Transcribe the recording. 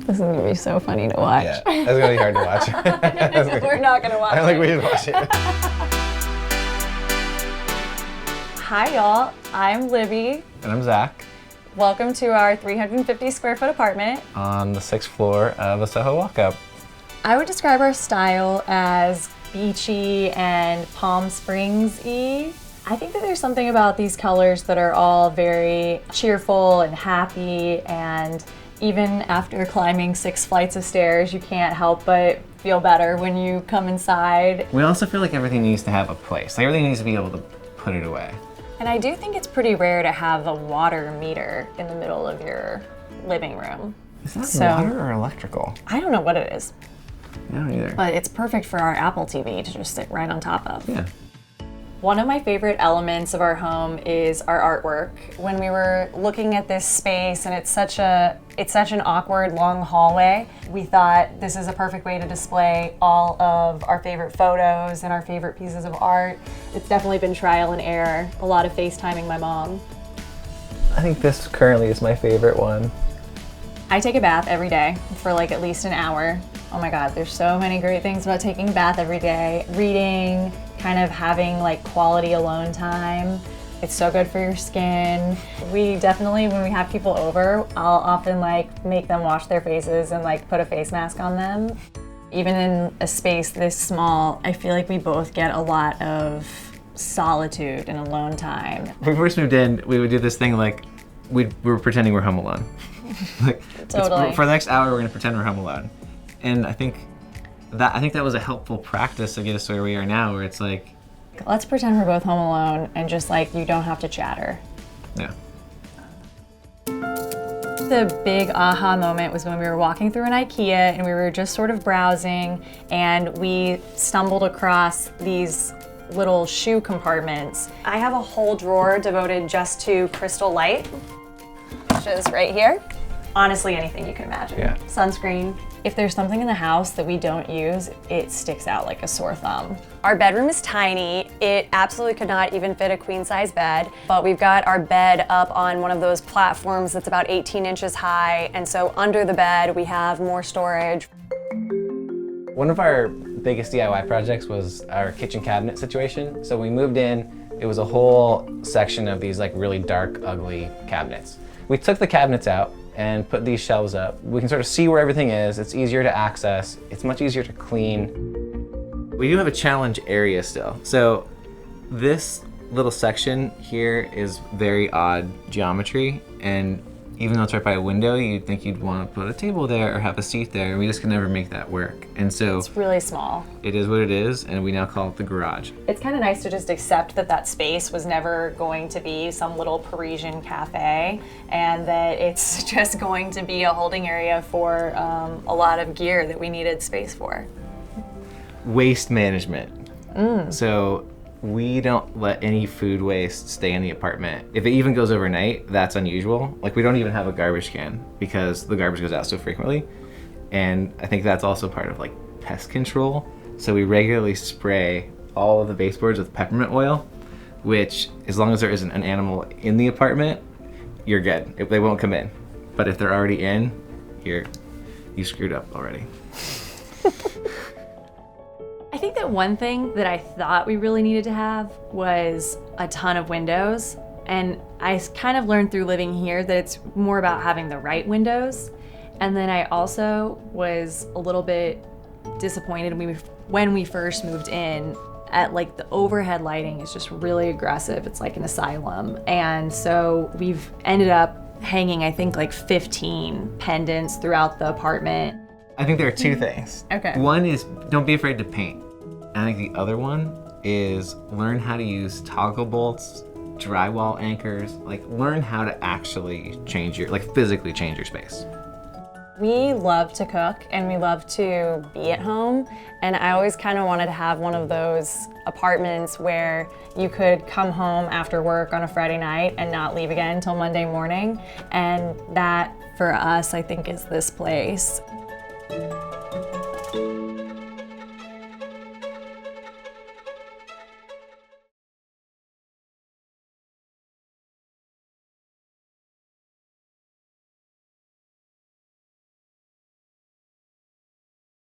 This is gonna be so funny to watch. Yeah, that's gonna be hard to watch. We're not gonna watch it. I don't think we should watch it. Hi y'all, I'm Libby. And I'm Zach. Welcome to our 350 square foot apartment. On the 6th floor of a Soho walk-up. I would describe our style as beachy and Palm Springs-y. I think that there's something about these colors that are all very cheerful and happy, and even after climbing 6 flights of stairs, you can't help but feel better when you come inside. We also feel like everything needs to have a place. Like everything needs to be able to put it away. And I do think it's pretty rare to have a water meter in the middle of your living room. Is that water or electrical? I don't know what it is. I don't either. But it's perfect for our Apple TV to just sit right on top of. Yeah. One of my favorite elements of our home is our artwork. When we were looking at this space, and it's such an awkward long hallway, we thought this is a perfect way to display all of our favorite photos and our favorite pieces of art. It's definitely been trial and error, a lot of FaceTiming my mom. I think this currently is my favorite one. I take a bath every day for like at least an hour. Oh my God, there's so many great things about taking a bath every day. Reading, kind of having like quality alone time. It's so good for your skin. We definitely, when we have people over, I'll often like make them wash their faces and like put a face mask on them. Even in a space this small, I feel like we both get a lot of solitude and alone time. When we first moved in, we would do this thing like we were pretending we're home alone. Like, Totally. For the next hour, we're gonna pretend we're home alone. And I think that was a helpful practice to get us to where we are now, where it's like, let's pretend we're both home alone and just like you don't have to chatter. yeah. The big aha moment was when we were walking through an IKEA and we were just sort of browsing, and we stumbled across these little shoe compartments. I have a whole drawer devoted just to crystal light, which is right here. Honestly, anything you can imagine. Yeah. Sunscreen. If there's something in the house that we don't use, it sticks out like a sore thumb. Our bedroom is tiny. It absolutely could not even fit a queen size bed, but we've got our bed up on one of those platforms that's about 18 inches high, and so under the bed we have more storage. One of our biggest DIY projects was our kitchen cabinet situation. So when we moved in, it was a whole section of these like really dark, ugly cabinets. We took the cabinets out and put these shelves up. We can sort of see where everything is. It's easier to access. It's much easier to clean. We do have a challenge area still. So this little section here is very odd geometry, and even though it's right by a window, you'd think you'd want to put a table there or have a seat there, and we just can never make that work. And so It's really small. it is what it is, and we now call it the garage. It's kind of nice to just accept that that space was never going to be some little Parisian cafe, and that it's just going to be a holding area for a lot of gear that we needed space for. Waste management. So we don't let any food waste stay in the apartment. If it even goes overnight, that's unusual. Like we don't even have a garbage can because the garbage goes out so frequently. And I think that's also part of like pest control. So we regularly spray all of the baseboards with peppermint oil, which as long as there isn't an animal in the apartment, you're good. They won't come in. But if they're already in, you screwed up already. I think that one thing that I thought we really needed to have was a ton of windows. And I kind of learned through living here that it's more about having the right windows. And then I also was a little bit disappointed when we first moved in at like the overhead lighting is just really aggressive. It's like an asylum. And so we've ended up hanging, I think, like 15 pendants throughout the apartment. I think there are two things. Okay. One is don't be afraid to paint. And I think the other one is learn how to use toggle bolts, drywall anchors, like learn how to actually physically change your space. We love to cook and we love to be at home, and I always kind of wanted to have one of those apartments where you could come home after work on a Friday night and not leave again until Monday morning, and that for us I think is this place.